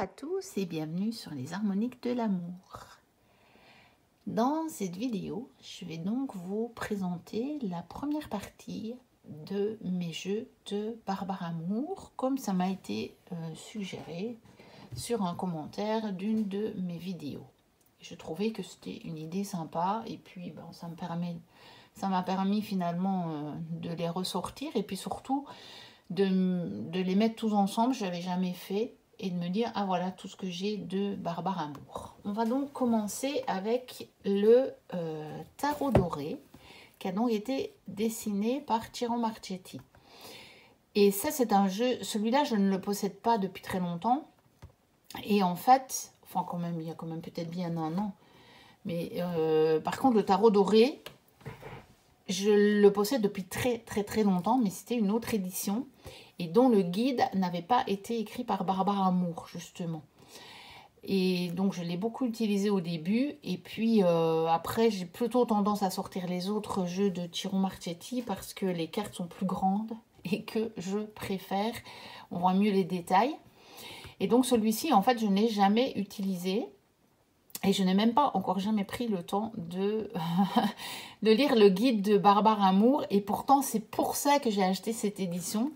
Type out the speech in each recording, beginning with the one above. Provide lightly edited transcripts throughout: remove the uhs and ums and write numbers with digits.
à tous et bienvenue sur les harmoniques de l'amour. Dans cette vidéo, je vais donc vous présenter la première partie de mes jeux de Barbare Amour, comme ça m'a été suggéré sur un commentaire d'une de mes vidéos. Je trouvais que c'était une idée sympa et puis bon, ça m'a permis finalement de les ressortir et puis surtout de les mettre tous ensemble. Je n'avais jamais fait. Et de me dire, ah voilà tout ce que j'ai de Barbare Amour. On va donc commencer avec le tarot doré, qui a donc été dessiné par Ciro Marchetti. Et ça, c'est un jeu, celui-là, je ne le possède pas depuis très longtemps. Et en fait, enfin quand même, il y a quand même peut-être bien un an. Mais par contre, le tarot doré, je le possède depuis très longtemps, mais c'était une autre édition. Et dont le guide n'avait pas été écrit par Barbare Amour, justement. Et donc, je l'ai beaucoup utilisé au début. Et puis, après, j'ai plutôt tendance à sortir les autres jeux de Ciro Marchetti parce que les cartes sont plus grandes et que je préfère, on voit mieux les détails. Et donc, celui-ci, en fait, je n'ai jamais utilisé. Et je n'ai même pas encore jamais pris le temps de lire le guide de Barbare Amour. Et pourtant, c'est pour ça que j'ai acheté cette édition.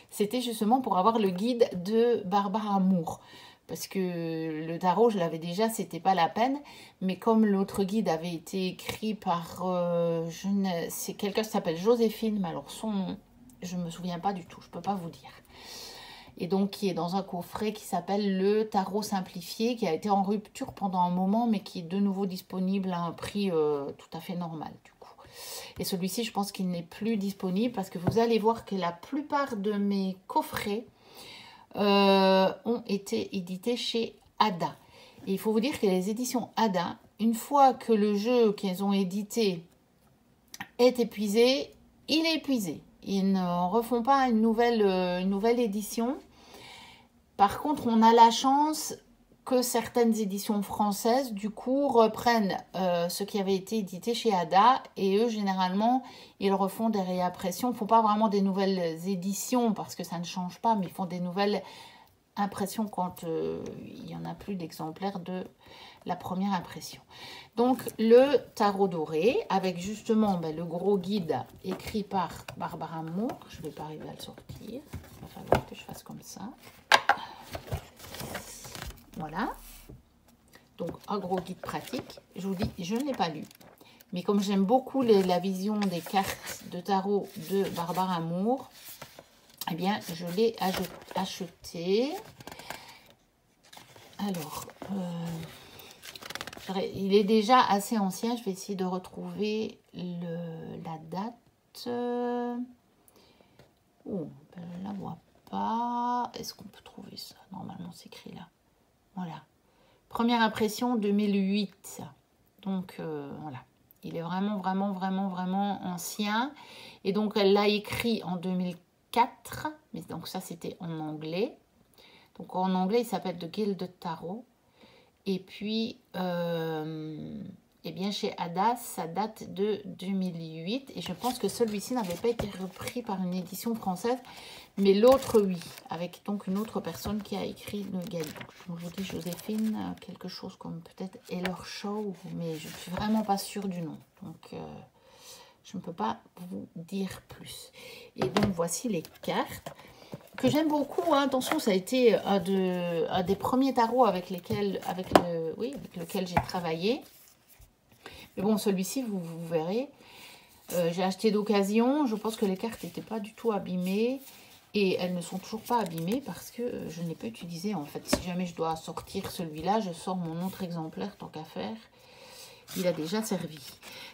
C'était justement pour avoir le guide de Barbare Amour. Parce que le tarot, je l'avais déjà, c'était pas la peine. Mais comme l'autre guide avait été écrit par... c'est quelqu'un qui s'appelle Joséphine, mais alors son nom, je ne me souviens pas du tout, je ne peux pas vous dire. Et donc qui est dans un coffret qui s'appelle le Tarot Simplifié, qui a été en rupture pendant un moment, mais qui est de nouveau disponible à un prix tout à fait normal du coup. Et celui-ci, je pense qu'il n'est plus disponible parce que vous allez voir que la plupart de mes coffrets ont été édités chez Ada. Et il faut vous dire que les éditions Ada, une fois que le jeu qu'ils ont édité est épuisé, il est épuisé. Ils ne refont pas une nouvelle édition. Par contre, on a la chance que certaines éditions françaises, du coup, reprennent ce qui avait été édité chez Ada. Et eux, généralement, ils refont des réimpressions. Ils ne font pas vraiment des nouvelles éditions parce que ça ne change pas, mais ils font des nouvelles impressions quand il n'y en a plus d'exemplaires de la première impression. Donc, le tarot doré, avec justement le gros guide écrit par Barbare Amour. Je ne vais pas arriver à le sortir. Il va falloir que je fasse comme ça. Voilà. Donc, un gros guide pratique. Je vous dis, je ne l'ai pas lu. Mais comme j'aime beaucoup la vision des cartes de tarot de Barbare Amour, eh bien, je l'ai acheté. Alors, il est déjà assez ancien. Je vais essayer de retrouver la date. Oh, je ne la vois pas. Est-ce qu'on peut trouver ça? Normalement, c'est écrit là. Voilà. Première impression 2008. Donc, voilà. Il est vraiment ancien. Et donc, elle l'a écrit en 2004. Mais donc, ça, c'était en anglais. Donc, en anglais, il s'appelle The Guild Tarot. Et puis, eh bien, chez Ada, ça date de 2008. Et je pense que celui-ci n'avait pas été repris par une édition française. Mais l'autre, oui. Avec donc une autre personne qui a écrit le guide. Je vous dis Joséphine, quelque chose comme peut-être Heller Show. Mais je ne suis vraiment pas sûre du nom. Donc, je ne peux pas vous dire plus. Et donc, voici les cartes. Que j'aime beaucoup, hein. Attention, ça a été un des premiers tarots avec lequel j'ai travaillé. Mais bon, celui-ci, vous verrez, j'ai acheté d'occasion. Je pense que les cartes n'étaient pas du tout abîmées. Et elles ne sont toujours pas abîmées parce que je ne l'ai pas utilisé. En fait, si jamais je dois sortir celui-là, je sors mon autre exemplaire, tant qu'à faire. Il a déjà servi.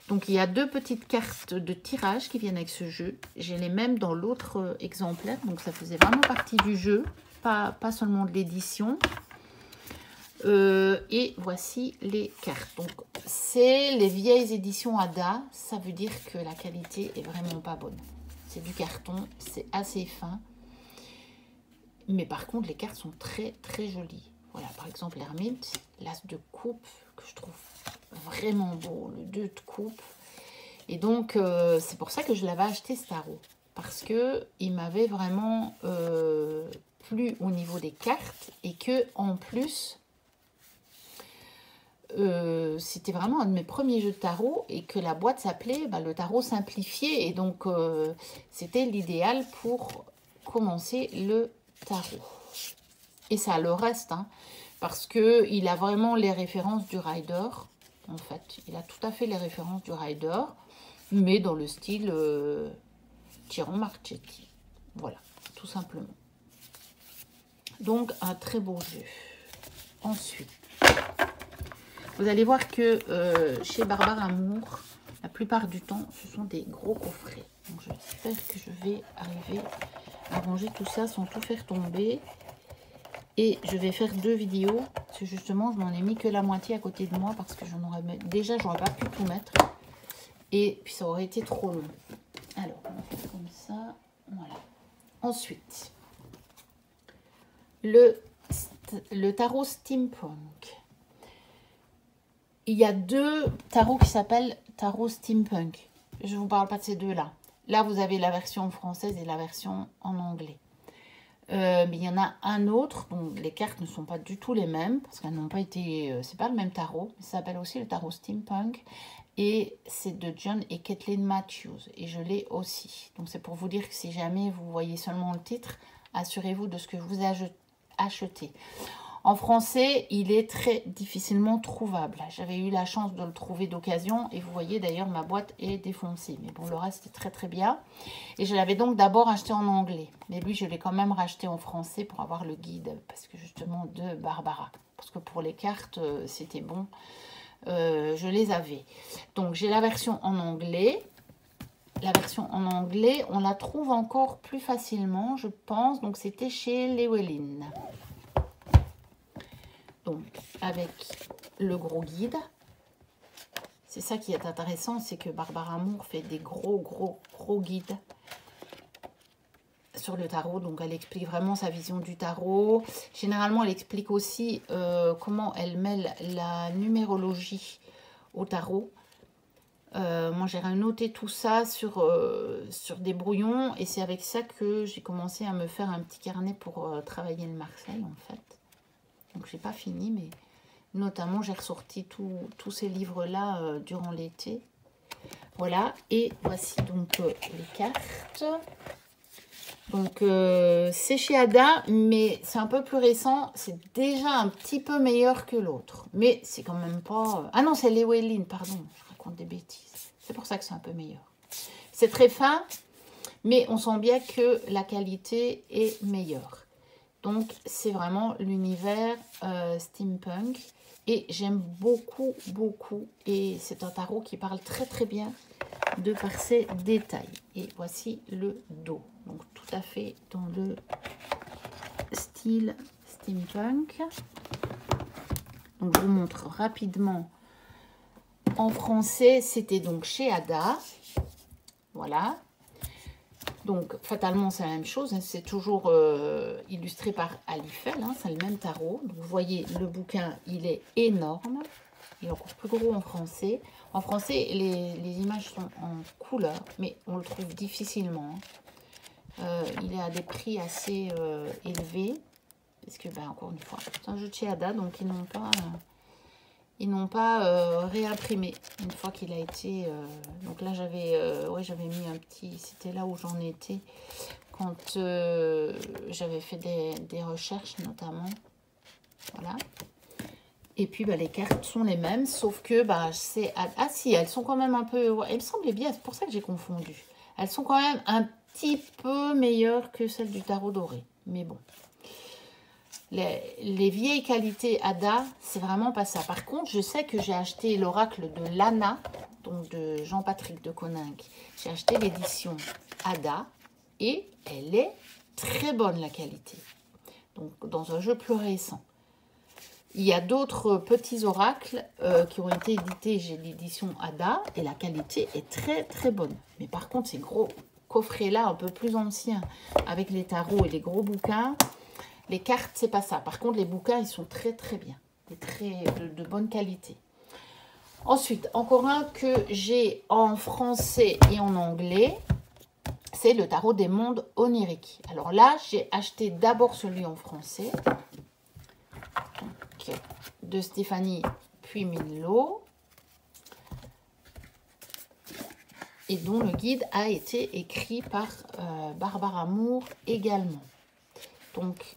Donc, il y a deux petites cartes de tirage qui viennent avec ce jeu. J'ai les mêmes dans l'autre exemplaire. Donc, ça faisait vraiment partie du jeu, pas seulement de l'édition. Et voici les cartes. Donc, c'est les vieilles éditions Ada. Ça veut dire que la qualité est vraiment pas bonne. C'est du carton, c'est assez fin. Mais par contre, les cartes sont très jolies. Voilà, par exemple, l'ermite, l'as de coupe, que je trouve vraiment beau, le 2 de coupe. Et donc, c'est pour ça que je l'avais acheté ce tarot. Parce que il m'avait vraiment plu au niveau des cartes et que en plus, c'était vraiment un de mes premiers jeux de tarot et que la boîte s'appelait le tarot simplifié et donc c'était l'idéal pour commencer le tarot. Et ça le reste, hein, parce que il a vraiment les références du Rider. En fait, il a tout à fait les références du Rider, mais dans le style Chiron Marchetti. Voilà, tout simplement. Donc, un très beau jeu. Ensuite, vous allez voir que chez Barbare Amour, la plupart du temps, ce sont des gros coffrets. Donc, j'espère que je vais arriver à ranger tout ça sans tout faire tomber. Et je vais faire 2 vidéos. Parce que justement, je n'en ai mis que la moitié à côté de moi. Parce que j'en aurais... Déjà, j'aurais pas pu tout mettre. Et puis, ça aurait été trop long. Alors, on va faire comme ça. Voilà. Ensuite, le tarot Steampunk. Il y a 2 tarots qui s'appellent tarot Steampunk. Je ne vous parle pas de ces 2-là. Là, vous avez la version française et la version en anglais. Mais il y en a un autre dont les cartes ne sont pas du tout les mêmes parce qu'elles n'ont pas été... c'est pas le même tarot. Ça s'appelle aussi le tarot Steampunk. Et c'est de John et Kathleen Matthews. Et je l'ai aussi. Donc c'est pour vous dire que si jamais vous voyez seulement le titre, assurez-vous de ce que vous achetez. En français, il est très difficilement trouvable. J'avais eu la chance de le trouver d'occasion. Et vous voyez d'ailleurs, ma boîte est défoncée. Mais bon, le reste est très très bien. Et je l'avais donc d'abord acheté en anglais. Mais lui, je l'ai quand même racheté en français pour avoir le guide. Parce que justement, de Barbara. Parce que pour les cartes, c'était bon. Je les avais. Donc, j'ai la version en anglais. La version en anglais, on la trouve encore plus facilement, je pense. Donc, c'était chez Llewellyn. Donc, avec le gros guide. C'est ça qui est intéressant, c'est que Barbare Amour fait des gros guides sur le tarot. Donc, elle explique vraiment sa vision du tarot. Généralement, elle explique aussi comment elle mêle la numérologie au tarot. Moi, j'ai noté tout ça sur des brouillons. Et c'est avec ça que j'ai commencé à me faire un petit carnet pour travailler le Marseille, en fait. Donc, j'ai pas fini, mais notamment, j'ai ressorti tous ces livres-là durant l'été. Voilà, et voici donc les cartes. Donc, c'est chez Ada, mais c'est un peu plus récent. C'est déjà un petit peu meilleur que l'autre. Mais c'est quand même pas... Ah non, c'est Llewellyn, pardon. Je raconte des bêtises. C'est pour ça que c'est un peu meilleur. C'est très fin, mais on sent bien que la qualité est meilleure. Donc, c'est vraiment l'univers steampunk. Et j'aime beaucoup. Et c'est un tarot qui parle très très bien de par ses détails. Et voici le dos. Donc, tout à fait dans le style steampunk. Donc, je vous montre rapidement. En français, c'était donc chez Ada. Voilà. Donc, fatalement, c'est la même chose. Hein. C'est toujours illustré par Alifel. Hein. C'est le même tarot. Donc, vous voyez, le bouquin, il est énorme. Il est encore plus gros en français. En français, les images sont en couleur, mais on le trouve difficilement. Hein. Il est à des prix assez élevés. Parce que, ben, encore une fois, c'est un jeu de chez Ada, donc ils n'ont pas réimprimé une fois qu'il a été... donc là, j'avais mis un petit... C'était là où j'en étais quand j'avais fait des recherches, notamment. Voilà. Et puis, bah, les cartes sont les mêmes, sauf que c'est... Ah si, elles sont quand même un peu... Il me semblait bien, c'est pour ça que j'ai confondu. Elles sont quand même un petit peu meilleures que celles du tarot doré. Mais bon. Les vieilles qualités Ada, c'est vraiment pas ça. Par contre, je sais que j'ai acheté l'oracle de Lana, donc de Jean-Patrick de Coninck. J'ai acheté l'édition Ada et elle est très bonne, la qualité. Donc, dans un jeu plus récent. Il y a d'autres petits oracles qui ont été édités. J'ai l'édition Ada et la qualité est très très bonne. Mais par contre, ces gros coffrets-là, un peu plus anciens, avec les tarots et les gros bouquins... Les cartes, c'est pas ça. Par contre, les bouquins, ils sont très, très bien. De bonne qualité. Ensuite, encore un que j'ai en français et en anglais. c'est le tarot des mondes oniriques. Alors là, j'ai acheté d'abord celui en français, donc, de Stéphanie Puymello, et dont le guide a été écrit par Barbara Moore également. Donc,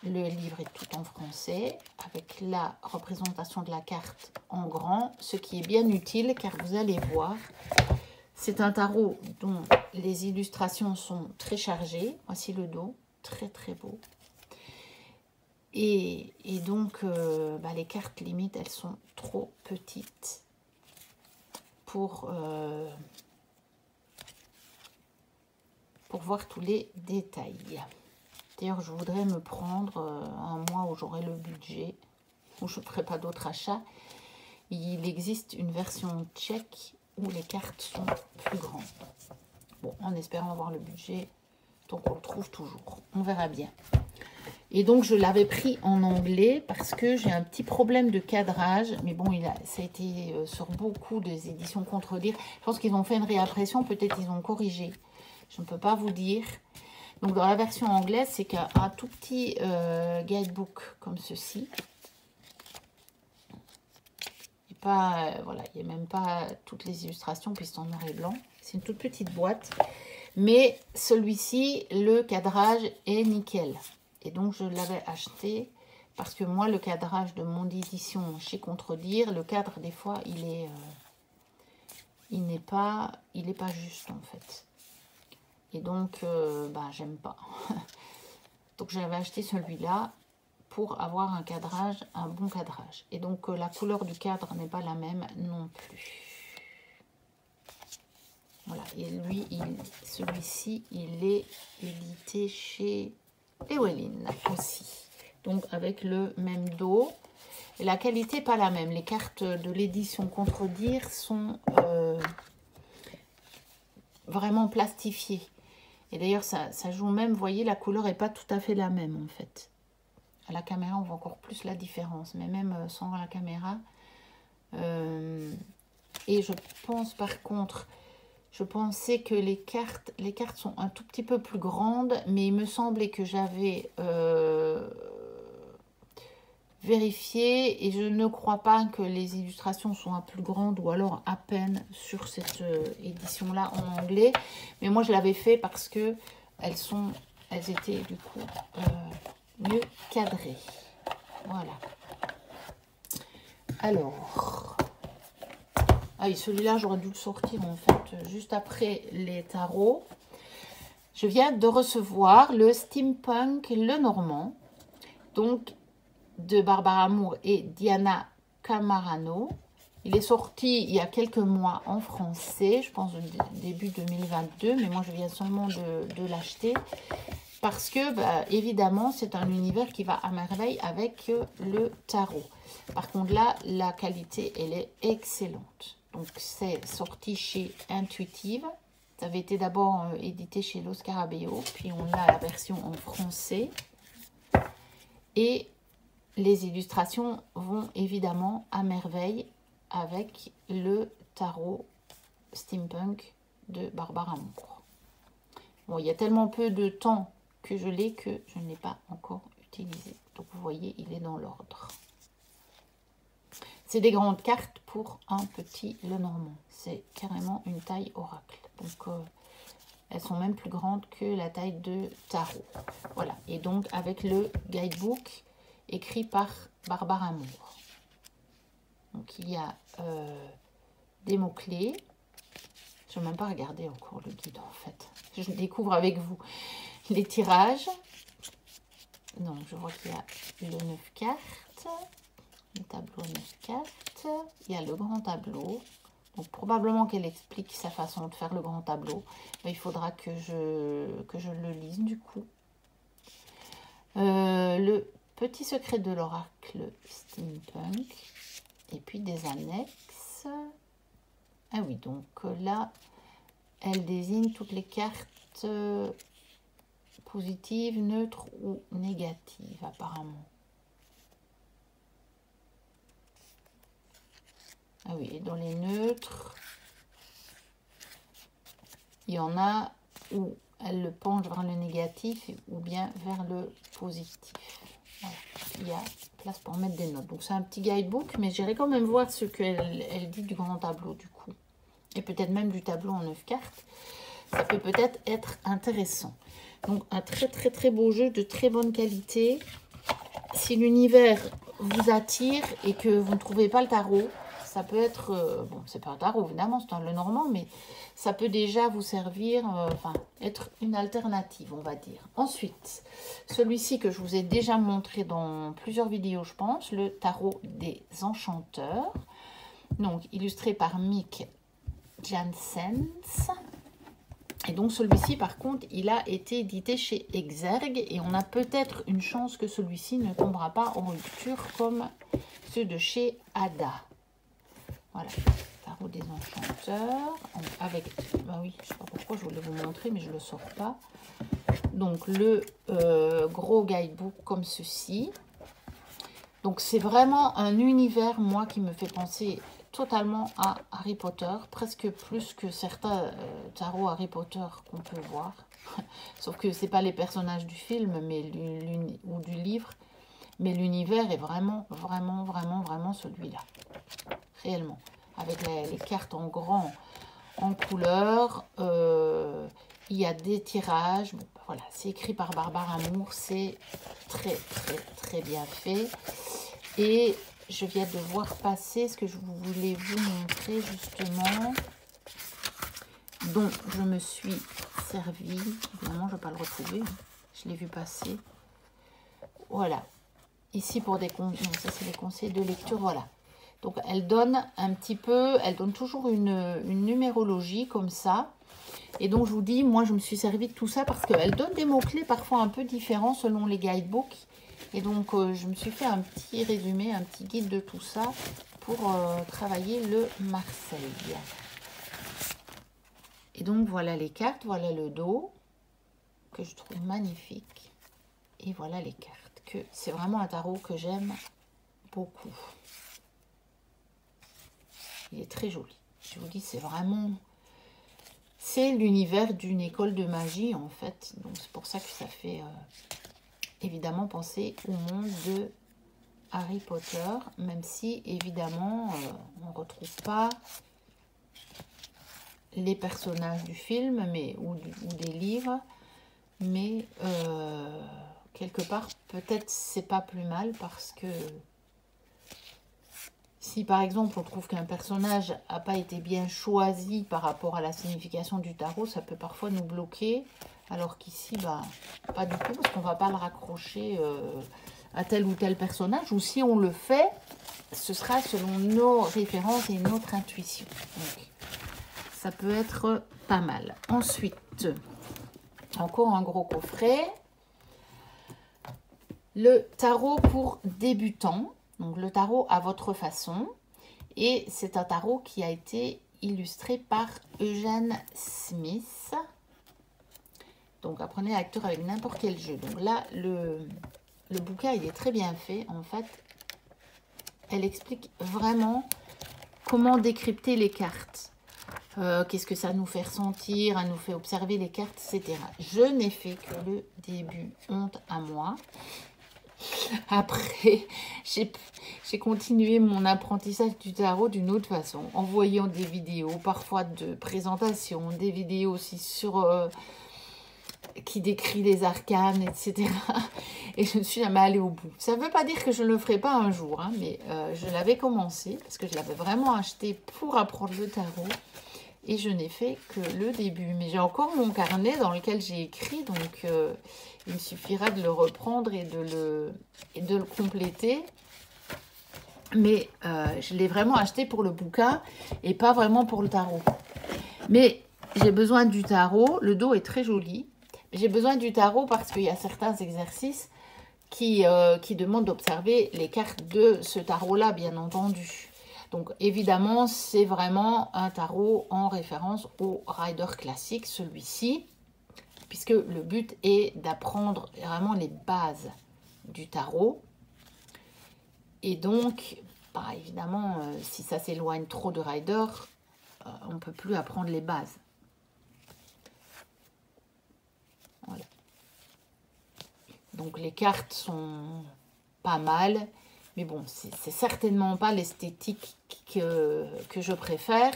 le livre est tout en français, avec la représentation de la carte en grand, ce qui est bien utile, car vous allez voir, c'est un tarot dont les illustrations sont très chargées. Voici le dos, très très beau. Et donc, les cartes limite, elles sont trop petites pour voir tous les détails. D'ailleurs, je voudrais me prendre un mois où j'aurai le budget, où je ne ferai pas d'autres achats. Il existe une version tchèque où les cartes sont plus grandes. Bon, en espérant avoir le budget, donc on le trouve toujours. On verra bien. Et donc, je l'avais pris en anglais parce que j'ai un petit problème de cadrage. Mais bon, ça a été sur beaucoup des éditions Contre-Lire. Je pense qu'ils ont fait une réimpression, peut-être ils ont corrigé. Je ne peux pas vous dire. Donc, dans la version anglaise, c'est qu'un tout petit guidebook comme ceci. Et pas, voilà, il n'y a même pas toutes les illustrations, puis c'est en noir et blanc. C'est une toute petite boîte. Mais celui-ci, le cadrage est nickel. Et donc, je l'avais acheté parce que moi, le cadrage de mon édition chez Contre-Lire, le cadre, des fois, il n'est pas juste, en fait. Et donc, j'aime pas. Donc, j'avais acheté celui-là pour avoir un cadrage, un bon cadrage. Et donc, la couleur du cadre n'est pas la même non plus. Voilà. Et lui, celui-ci, il est édité chez Llewellyn aussi. Donc, avec le même dos. Et la qualité n'est pas la même. Les cartes de l'édition Contre-Lire sont vraiment plastifiées. Et d'ailleurs, ça joue même, vous voyez, la couleur n'est pas tout à fait la même, en fait. À la caméra, on voit encore plus la différence, mais même sans la caméra. Et je pense, par contre, je pensais que les cartes sont un tout petit peu plus grandes, mais il me semblait que j'avais vérifié, et je ne crois pas que les illustrations soient plus grandes, ou alors à peine sur cette édition-là en anglais. Mais moi, je l'avais fait parce que elles étaient du coup mieux cadrées. Voilà. Alors, ah oui, celui-là, j'aurais dû le sortir en fait juste après les tarots. Je viens de recevoir le Steampunk Lenormand, donc de Barbara Moore et Diana Camarano. Il est sorti il y a quelques mois en français, je pense début 2022, mais moi je viens seulement de l'acheter parce que, évidemment, c'est un univers qui va à merveille avec le tarot. Par contre, là, la qualité, elle est excellente. Donc, c'est sorti chez Intuitive. Ça avait été d'abord édité chez Los Scarabeo, puis on a la version en français. Et les illustrations vont évidemment à merveille avec le tarot Steampunk de Barbara Moore. Bon, il y a tellement peu de temps que je l'ai que je ne l'ai pas encore utilisé. Donc, vous voyez, il est dans l'ordre. C'est des grandes cartes pour un petit Lenormand. C'est carrément une taille oracle. Donc, elles sont même plus grandes que la taille de tarot. Voilà. Et donc, avec le guidebook écrit par Barbara Moore. Donc, il y a des mots-clés. Je n'ai même pas regardé encore le guide, en fait. Je découvre avec vous les tirages. Donc, je vois qu'il y a le 9 cartes. Le tableau 9 cartes. Il y a le grand tableau. Donc, probablement qu'elle explique sa façon de faire le grand tableau. Mais il faudra que je le lise, du coup. Le petit secret de l'oracle Steampunk. Et puis, des annexes. Ah oui, donc là, elle désigne toutes les cartes positives, neutres ou négatives, apparemment. Ah oui, et dans les neutres, il y en a où elle le penche vers le négatif ou bien vers le positif. Voilà. Il y a place pour mettre des notes. Donc c'est un petit guidebook, mais j'irai quand même voir ce qu'elle dit du grand tableau du coup. Et peut-être même du tableau en 9 cartes. Ça peut peut-être être intéressant. Donc un très beau jeu de très bonne qualité. Si l'univers vous attire et que vous ne trouvez pas le tarot, ça peut être, bon c'est pas un tarot évidemment, c'est un Lenormand, mais ça peut déjà vous servir, enfin être une alternative on va dire. Ensuite, celui-ci que je vous ai déjà montré dans plusieurs vidéos je pense, le tarot des enchanteurs. Donc illustré par Mick Janssens. Et donc celui-ci par contre il a été édité chez Exergue et on a peut-être une chance que celui-ci ne tombera pas en rupture comme ceux de chez Ada. Voilà, tarot des enchanteurs avec, bah oui, je sais pas pourquoi je voulais vous montrer mais je le sors pas. Donc le gros guidebook comme ceci. Donc c'est vraiment un univers moi qui me fait penser totalement à Harry Potter, presque plus que certains tarots Harry Potter qu'on peut voir. Sauf que c'est pas les personnages du film mais ou du livre, mais l'univers est vraiment celui-là, réellement. Avec les cartes en grand, en couleur, il y a des tirages. Bon, voilà, c'est écrit par Barbare Amour, c'est très bien fait. Et je viens de voir passer ce que je voulais vous montrer justement, dont je me suis servi. Évidemment, je ne vais pas le retrouver. Je l'ai vu passer. Voilà. Ici, pour des conseils, ça c'est les conseils de lecture. Voilà. Donc, elle donne un petit peu, elle donne toujours une numérologie comme ça. Et donc, je vous dis, moi, je me suis servi de tout ça parce qu'elle donne des mots-clés parfois un peu différents selon les guidebooks. Et donc, je me suis fait un petit résumé, un petit guide de tout ça pour travailler le Marseille. Et donc, voilà les cartes, voilà le dos que je trouve magnifique. Et voilà les cartes. C'est vraiment un tarot que j'aime beaucoup. Il est très joli. Je vous dis, c'est vraiment... C'est l'univers d'une école de magie, en fait. Donc, c'est pour ça que ça fait... évidemment penser au monde de Harry Potter, même si évidemment on ne retrouve pas les personnages du film ou des livres, mais quelque part peut-être c'est pas plus mal parce que si par exemple on trouve qu'un personnage n'a pas été bien choisi par rapport à la signification du tarot, ça peut parfois nous bloquer. Alors qu'ici, bah, pas du tout, parce qu'on ne va pas le raccrocher à tel ou tel personnage. Ou si on le fait, ce sera selon nos références et notre intuition. Donc, ça peut être pas mal. Ensuite, encore un gros coffret. Le tarot pour débutants. Donc, le tarot à votre façon. Et c'est un tarot qui a été illustré par Eugène Smith. Donc, apprenez la lecture avec n'importe quel jeu. Donc là, le bouquin, il est très bien fait. En fait, elle explique vraiment comment décrypter les cartes. Qu'est-ce que ça nous fait ressentir, elle nous fait observer les cartes, etc. Je n'ai fait que le début. Honte à moi. Après, j'ai continué mon apprentissage du tarot d'une autre façon. En voyant des vidéos, parfois de présentation, des vidéos aussi sur... qui décrit les arcanes, etc. Et je ne suis jamais allée au bout. Ça ne veut pas dire que je ne le ferai pas un jour, hein, mais je l'avais commencé parce que je l'avais vraiment acheté pour apprendre le tarot. Et je n'ai fait que le début. Mais j'ai encore mon carnet dans lequel j'ai écrit, donc il me suffira de le reprendre et de le compléter. Mais je l'ai vraiment acheté pour le bouquin et pas vraiment pour le tarot. Mais j'ai besoin du tarot. Le dos est très joli. J'ai besoin du tarot parce qu'il y a certains exercices qui demandent d'observer les cartes de ce tarot-là, bien entendu. Donc, évidemment, c'est vraiment un tarot en référence au Rider classique, celui-ci, puisque le but est d'apprendre vraiment les bases du tarot. Et donc, bah, évidemment, si ça s'éloigne trop de Rider, on ne peut plus apprendre les bases. Donc les cartes sont pas mal. Mais bon, c'est certainement pas l'esthétique que je préfère.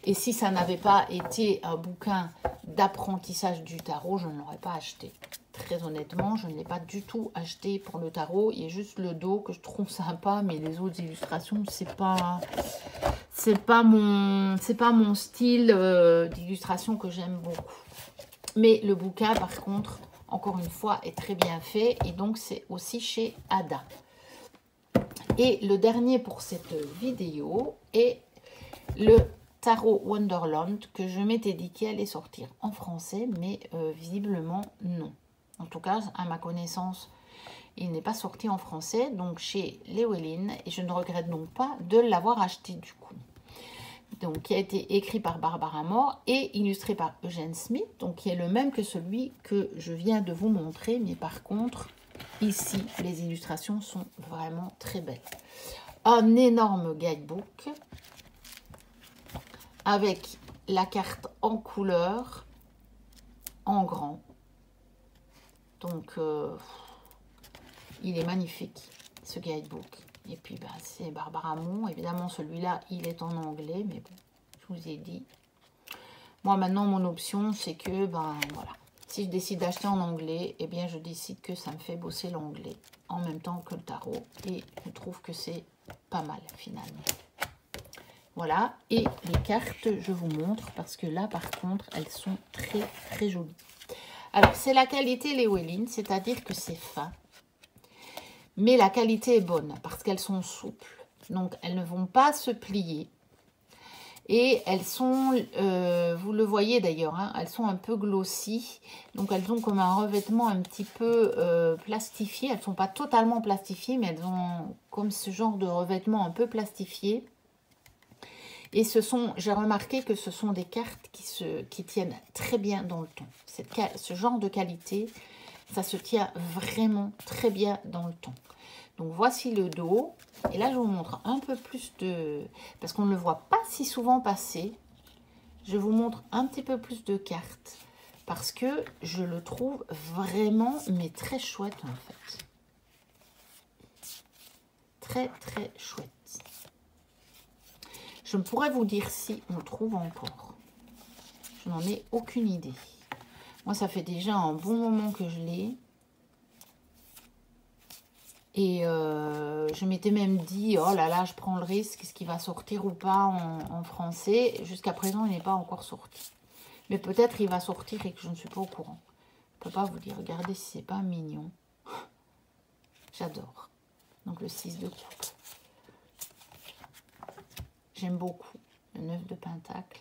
Et si ça n'avait pas été un bouquin d'apprentissage du tarot, je ne l'aurais pas acheté. Très honnêtement, je ne l'ai pas du tout acheté pour le tarot. Il y a juste le dos que je trouve sympa, mais les autres illustrations, c'est pas mon style d'illustration que j'aime beaucoup. Mais le bouquin, par contre, encore une fois, est très bien fait. Et donc, c'est aussi chez Ada. Et le dernier pour cette vidéo est le Tarot Wonderland que je m'étais dit qu'il allait sortir en français, mais visiblement non. En tout cas, à ma connaissance, il n'est pas sorti en français, donc chez Llewellyn, et je ne regrette donc pas de l'avoir acheté du coup. Donc, qui a été écrit par Barbara Moore et illustré par Eugène Smith, donc qui est le même que celui que je viens de vous montrer, mais par contre, ici, les illustrations sont vraiment très belles. Un énorme guidebook avec la carte en couleur, en grand. Donc, il est magnifique, ce guidebook. Et puis, ben, c'est Barbara Moore. Évidemment, celui-là, il est en anglais, mais bon, je vous ai dit. Moi, maintenant, mon option, c'est que, ben, voilà. Si je décide d'acheter en anglais, eh bien, je décide que ça me fait bosser l'anglais en même temps que le tarot. Et je trouve que c'est pas mal, finalement. Voilà. Et les cartes, je vous montre parce que là, par contre, elles sont très, très jolies. Alors, c'est la qualité Llewellyn, c'est-à-dire que c'est fin. Mais la qualité est bonne parce qu'elles sont souples. Donc, elles ne vont pas se plier. Et elles sont, vous le voyez d'ailleurs, hein, elles sont un peu glossy. Donc, elles ont comme un revêtement un petit peu plastifié. Elles ne sont pas totalement plastifiées, mais elles ont comme ce genre de revêtement un peu plastifié. Et j'ai remarqué que ce sont des cartes qui tiennent très bien dans le temps. Ce genre de qualité, ça se tient vraiment très bien dans le temps. Donc, voici le dos. Et là, je vous montre un peu plus de... Parce qu'on ne le voit pas si souvent passer. Je vous montre un petit peu plus de cartes. Parce que je le trouve vraiment, mais très chouette, en fait. Très, très chouette. Je ne pourrais vous dire si on le trouve encore. Je n'en ai aucune idée. Moi, ça fait déjà un bon moment que je l'ai. Et je m'étais même dit, oh là là, je prends le risque, est-ce qu'il va sortir ou pas en français? Jusqu'à présent, il n'est pas encore sorti. Mais peut-être il va sortir et que je ne suis pas au courant. Je ne peux pas vous dire, regardez si c'est pas mignon. J'adore. Donc le 6 de coupe. J'aime beaucoup le 9 de pentacle.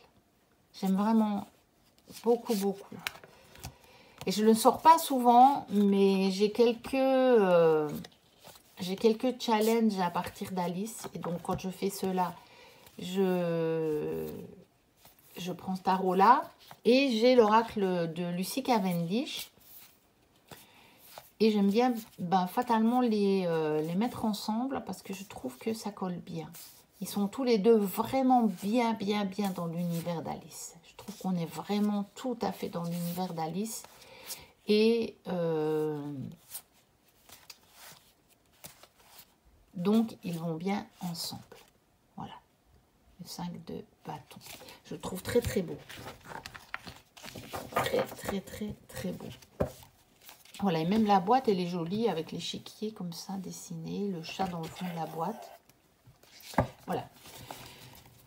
J'aime vraiment beaucoup, beaucoup. Et je ne le sors pas souvent, mais j'ai quelques challenges à partir d'Alice. Et donc, quand je fais cela, je prends ce tarot-là. Et j'ai l'oracle de Lucy Cavendish. Et j'aime bien fatalement les mettre ensemble parce que je trouve que ça colle bien. Ils sont tous les deux vraiment bien, bien, bien dans l'univers d'Alice. Je trouve qu'on est vraiment tout à fait dans l'univers d'Alice. Et donc, ils vont bien ensemble. Voilà. Le 5 de bâton. Je le trouve très, très beau. Très, très, très, très beau. Voilà, et même la boîte, elle est jolie avec l'échiquier comme ça dessiné. Le chat dans le fond de la boîte. Voilà.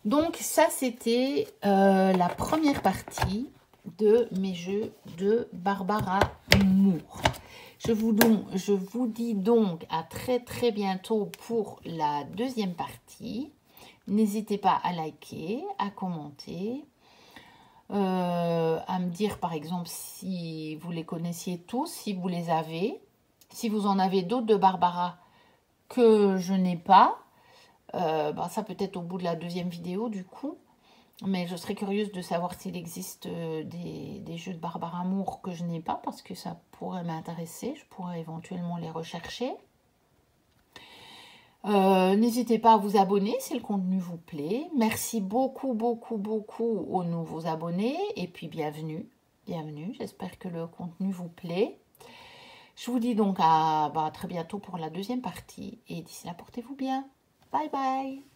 Donc, ça, c'était la première partie de mes jeux de Barbara Moore. Je vous dis donc à très très bientôt pour la deuxième partie. N'hésitez pas à liker, à commenter, à me dire par exemple si vous les connaissiez tous, si vous les avez, si vous en avez d'autres de Barbara que je n'ai pas. Ça peut être au bout de la deuxième vidéo du coup. Mais je serais curieuse de savoir s'il existe des jeux de Barbara Moore que je n'ai pas, parce que ça pourrait m'intéresser. Je pourrais éventuellement les rechercher. N'hésitez pas à vous abonner si le contenu vous plaît. Merci beaucoup, beaucoup, beaucoup aux nouveaux abonnés. Et puis bienvenue, bienvenue. J'espère que le contenu vous plaît. Je vous dis donc à très bientôt pour la deuxième partie. Et d'ici là, portez-vous bien. Bye bye.